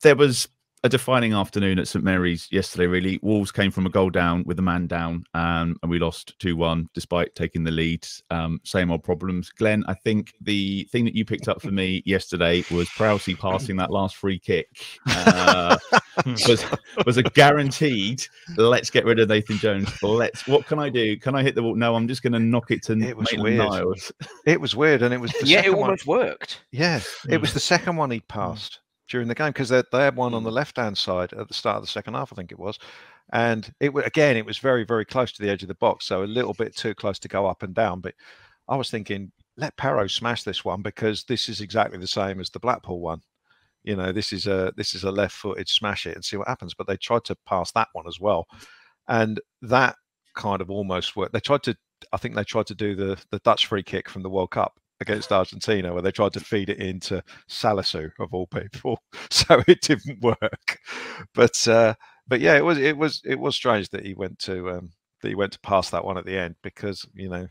there was a defining afternoon at St Mary's yesterday, really. Wolves came from a goal down with a man down, and we lost 2-1 despite taking the lead. Same old problems. Glenn, I think the thing that you picked up for me yesterday was Prowse passing that last free kick. Was a guaranteed, let's get rid of Nathan Jones. What can I do? Can I hit the wall? No, I'm just going to knock it to Maitland-Niles. It was weird, and it was the second one. Almost worked. Yeah, it was the second one he passed during the game, because they had one on the left-hand side at the start of the second half, I think it was. And it was very, very close to the edge of the box, so a little bit too close to go up and down. But I was thinking, let Parrow smash this one, because this is exactly the same as the Blackpool one. You know, this is a left-footed smash it and see what happens. But they tried to pass that one as well, and that kind of almost worked. I think they tried to do the Dutch free kick from the World Cup against Argentina, where they tried to feed it into Salisu of all people, so it didn't work. But yeah, it was strange that he went to pass that one at the end, because, you know,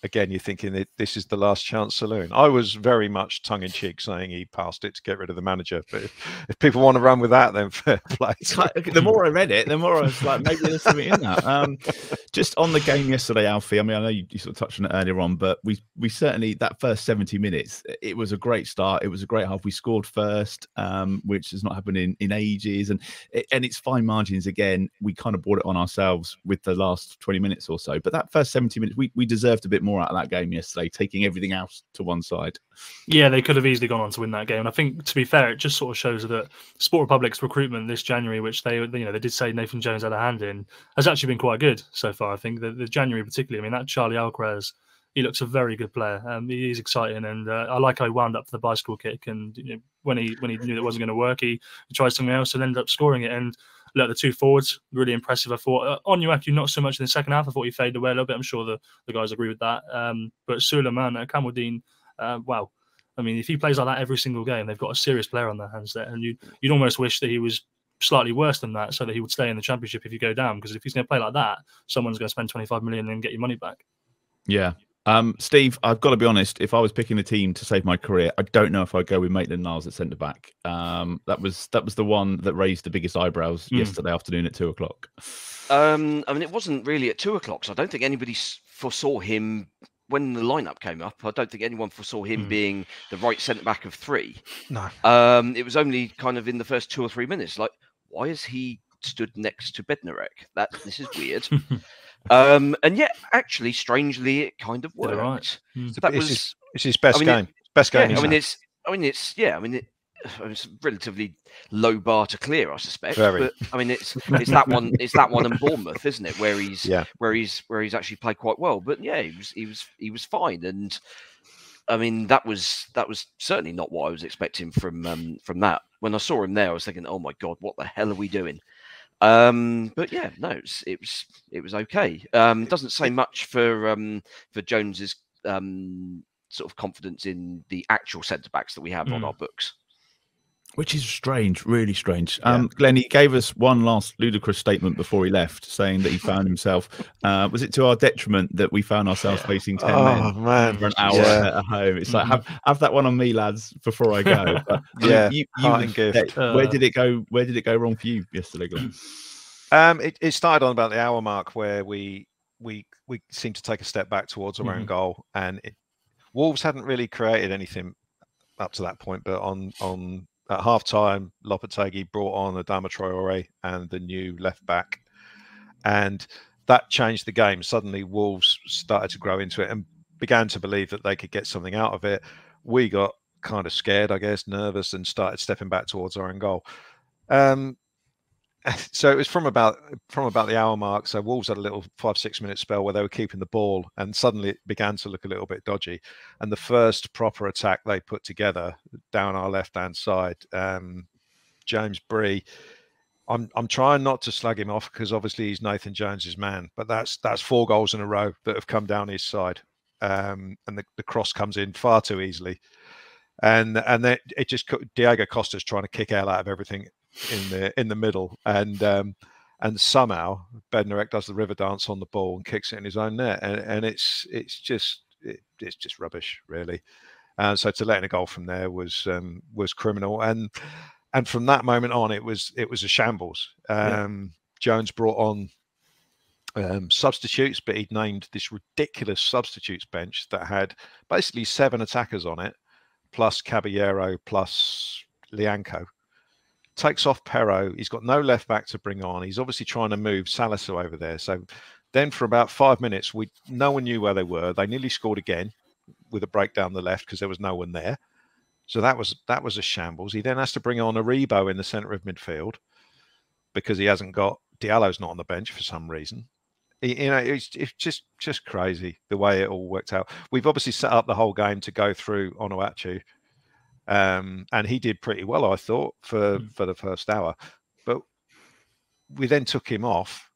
again, you're thinking that this is the last chance saloon. I was very much tongue-in-cheek saying he passed it to get rid of the manager, but if people want to run with that, then fair play. The more I read it, the more I was like, maybe there's something in that. Just on the game yesterday, Alfie, I mean, I know you sort of touched on it earlier on, but we certainly, that first 70 minutes, it was a great start. It was a great half. We scored first, which has not happened in ages, and it's fine margins again. We kind of brought it on ourselves with the last 20 minutes or so, but that first 70 minutes, we deserved a bit more out of that game yesterday, taking everything else to one side. Yeah, they could have easily gone on to win that game. And I think, to be fair, it just sort of shows that Sport Republic's recruitment this January, which they did say Nathan Jones had a hand in, has actually been quite good so far. I think the January particularly, I mean, that Charlie Alcaraz, he looks a very good player. He's exciting, and I like how he wound up for the bicycle kick. And when he knew that wasn't going to work, he tried something else and ended up scoring it. And look, the two forwards, really impressive. I thought Onuaku, not so much in the second half. I thought he faded away a little bit. I'm sure the guys agree with that. But Suleiman, Kamaldeen, wow. I mean, if he plays like that every single game, they've got a serious player on their hands there. And you'd almost wish that he was slightly worse than that, so that he would stay in the Championship if you go down. Because if he's going to play like that, someone's going to spend 25 million and get your money back. Yeah. Steve, I've got to be honest, if I was picking a team to save my career, I don't know if I'd go with Maitland-Niles at centre-back. That was the one that raised the biggest eyebrows yesterday afternoon at 2 o'clock. I mean, it wasn't really at 2 o'clock, so I don't think anybody foresaw him when the lineup came up. I don't think anyone foresaw him being the right centre-back of three. No. It was only kind of in the first 2 or 3 minutes, like, why is he stood next to Bednarek? This is weird. And yet, actually, strangely, it kind of worked. Right. It's his best game. Best game. Yeah, it's relatively low bar to clear, I suspect. Very. But I mean, it's that one. It's that one in Bournemouth, isn't it? Where he's actually played quite well. But yeah, he was fine. And I mean, that was certainly not what I was expecting from that. When I saw him there, I was thinking, oh my God, what the hell are we doing? But yeah, no, it was okay. Doesn't say much for Jones's sort of confidence in the actual centre backs that we have on our books. Which is strange, really strange. Glenn, he gave us one last ludicrous statement before he left, saying that he found himself, was it to our detriment that we found ourselves facing 10 men for an hour at home? It's like, have that one on me, lads, before I go. But, where did it go? Where did it go wrong for you yesterday, Glenn? It started on about the hour mark, where we seemed to take a step back towards our own goal, and Wolves hadn't really created anything up to that point, but on at half-time, Lopetegui brought on Adama Traore and the new left-back, and that changed the game. Suddenly, Wolves started to grow into it and began to believe that they could get something out of it. We got kind of scared, I guess, nervous, and started stepping back towards our own goal. So it was from about the hour mark. So Wolves had a little 5-6 minute spell where they were keeping the ball, and suddenly it began to look a little bit dodgy. And the first proper attack they put together down our left hand side, James Bree. I'm trying not to slag him off, because obviously he's Nathan Jones's man, but that's 4 goals in a row that have come down his side, and the cross comes in far too easily, and then it just Diego Costa's trying to kick out of everything in the middle, and somehow Bednarek does the river dance on the ball and kicks it in his own net, and it's just rubbish, really. So to let in a goal from there was criminal, and And from that moment on, it was a shambles. Jones brought on substitutes, but he'd named this ridiculous substitutes bench that had basically 7 attackers on it, plus Caballero, plus Lianco. Takes off Perro. He's got no left back to bring on. He's obviously trying to move Salisu over there. So then for about 5 minutes, no one knew where they were. They nearly scored again with a break down the left because there was no one there. So that was a shambles. He then has to bring on Aribo in the centre of midfield because he hasn't got Diallo's not on the bench for some reason. It's just crazy the way it all worked out. We've obviously set up the whole game to go through Onuachu, and he did pretty well, I thought, for the first hour. But we then took him off,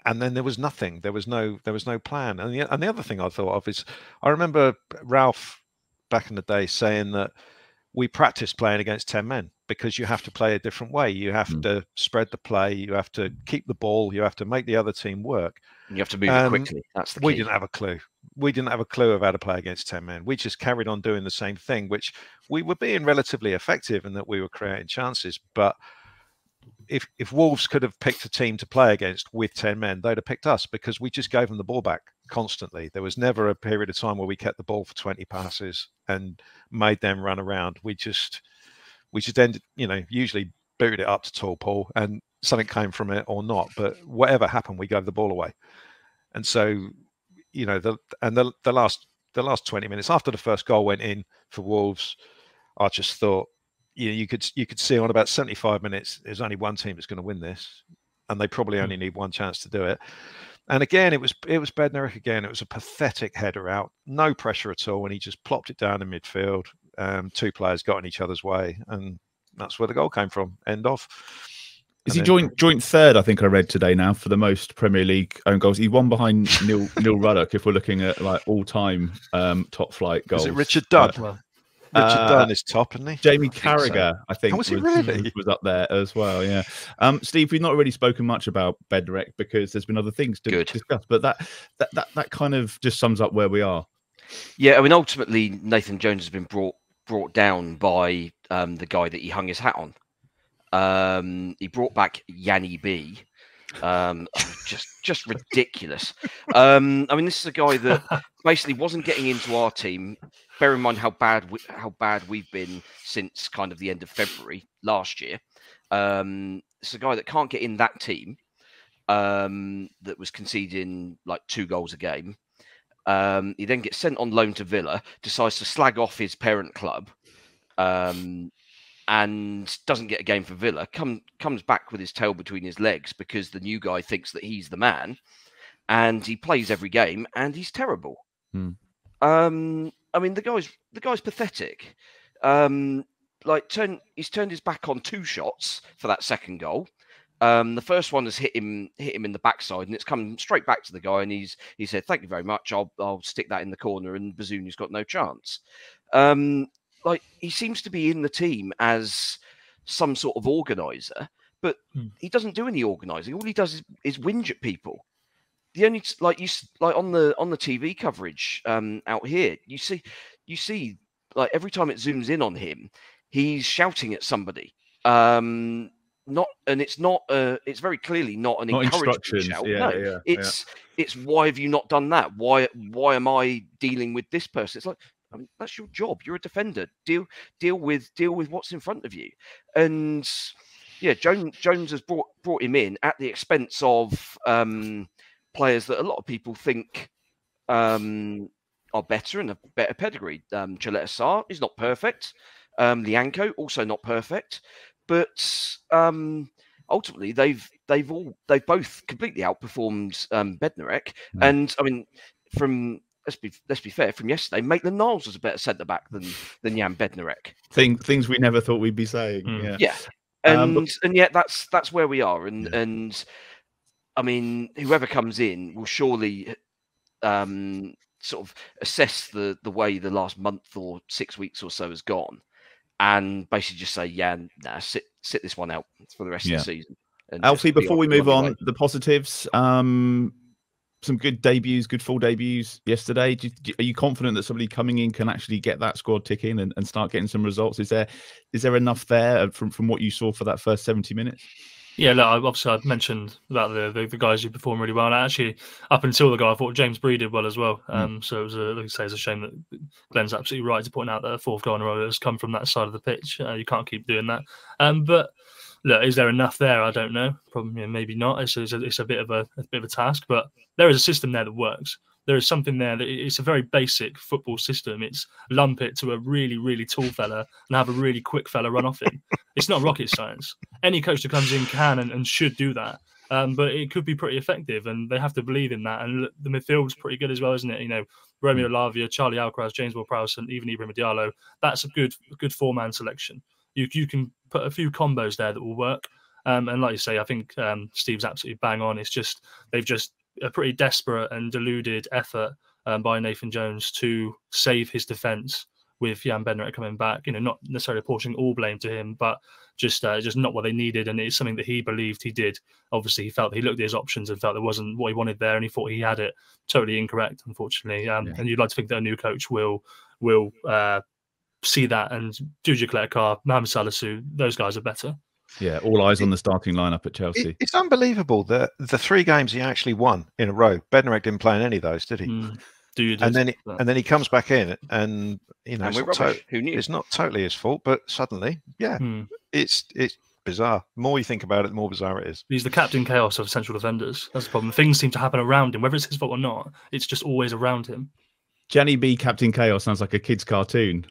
and then there was nothing. There was no plan. And the other thing I thought of is, I remember Ralph back in the day saying that we practice playing against 10 men because you have to play a different way. You have to spread the play. You have to keep the ball. You have to make the other team work. You have to move it quickly. That's the key. We didn't have a clue. We didn't have a clue of how to play against 10 men. We just carried on doing the same thing, which we were being relatively effective in that we were creating chances. But if Wolves could have picked a team to play against with 10 men, they'd have picked us because we just gave them the ball back constantly. There was never a period of time where we kept the ball for 20 passes and made them run around. We just ended, usually booted it up to tall Paul and something came from it or not. But whatever happened, we gave the ball away. And so, the last 20 minutes after the first goal went in for Wolves, I just thought, you could see on about 75 minutes, there's only one team that's going to win this, and they probably only need one chance to do it. And again, it was Bednarek again. It was a pathetic header out, no pressure at all, and he just plopped it down in midfield. 2 players got in each other's way, and that's where the goal came from. End of. Is he joint third? I think I read today now for the most Premier League own goals. He won behind Neil Ruddock. If we're looking at like all-time top flight goals, is it Richard Dunn? Richard Dunn is top, isn't he? Jamie Carragher, I think, was he really? Was up there as well. Yeah, Steve, we've not really spoken much about Bednarek because there's been other things to discuss, but that kind of just sums up where we are. Yeah, I mean, ultimately, Nathan Jones has been brought down by the guy that he hung his hat on. He brought back Yanni B. Just ridiculous. I mean, this is a guy that basically wasn't getting into our team. Bear in mind how bad we've been since kind of the end of February last year. It's a guy that can't get in that team. That was conceding like 2 goals a game. He then gets sent on loan to Villa, decides to slag off his parent club, and doesn't get a game for Villa. Comes back with his tail between his legs because the new guy thinks that he's the man, and he plays every game, and he's terrible. I mean, the guy's pathetic. He's turned his back on 2 shots for that second goal. The first one has hit him in the backside, and it's come straight back to the guy, and he said, "Thank you very much. I'll stick that in the corner," and Bazuni's got no chance. He seems to be in the team as some sort of organizer, but he doesn't do any organizing. All he does is whinge at people. The only on the TV coverage out here, you see like every time it zooms in on him, he's shouting at somebody. It's very clearly not an encouragement shout. It's why have you not done that? Why am I dealing with this person? It's like, I mean, that's your job. You're a defender. Deal with what's in front of you. And yeah, Jones has brought him in at the expense of players that a lot of people think are better and a better pedigree. Chaleta Sarr is not perfect. Lianco also not perfect. But ultimately, they've both completely outperformed Bednarek. And I mean, let's be fair, from yesterday, Maitland-Niles was a better centre back than Jan Bednarek. Things we never thought we'd be saying. Yeah, and yet that's where we are. And I mean, whoever comes in will surely sort of assess the way the last month or 6 weeks or so has gone. And basically just say, sit this one out for the rest of the season. And Alfie, before we move on, the positives, some good debuts, good full debuts yesterday. Are you confident that somebody coming in can actually get that squad ticking and start getting some results? Is there enough there from what you saw for that first 70 minutes? Yeah, look, obviously I mentioned about the guys who performed really well. And actually, up until the guy, I thought James Bree did well as well. So it was like I say, it's a shame that Glen's absolutely right to point out that a fourth goal in a row has come from that side of the pitch. You can't keep doing that. But look, is there enough there? I don't know. Probably, maybe not. It's a bit of a task, but there is a system there that works. There is something there that it's a very basic football system. It's lump it to a really, really tall fella and have a really quick fella run off him. It's not rocket science. Any coach that comes in can and should do that. But it could be pretty effective, and they have to believe in that. And the midfield's pretty good as well, isn't it? You know, Romeo Lavia, Charlie Alcaraz, James Ward-Prowse, and even Ibrahim Diallo. That's a good four-man selection. You can put a few combos there that will work. And like you say, I think Steve's absolutely bang on. It's just they've just a pretty desperate and deluded effort by Nathan Jones to save his defence with Jan Bednarek coming back. You know, not necessarily apportioning all blame to him, but just not what they needed. And it's something that he believed he did. Obviously, he felt that he looked at his options and felt there wasn't what he wanted there, and he thought he had it. Totally incorrect, unfortunately. And you'd like to think that a new coach will see that, and Juju Kletkar, Mohamed Salisu, those guys are better. Yeah, all eyes on the starting lineup at Chelsea. It's unbelievable that the 3 games he actually won in a row, Bednarek didn't play in any of those, did he? And then he comes back in, and you know, Who knew? It's not totally his fault, but suddenly, it's bizarre. The more you think about it, the more bizarre it is. He's the Captain Chaos of central defenders. That's the problem. Things seem to happen around him, whether it's his fault or not. It's just always around him. Gianni B. Captain Chaos sounds like a kid's cartoon.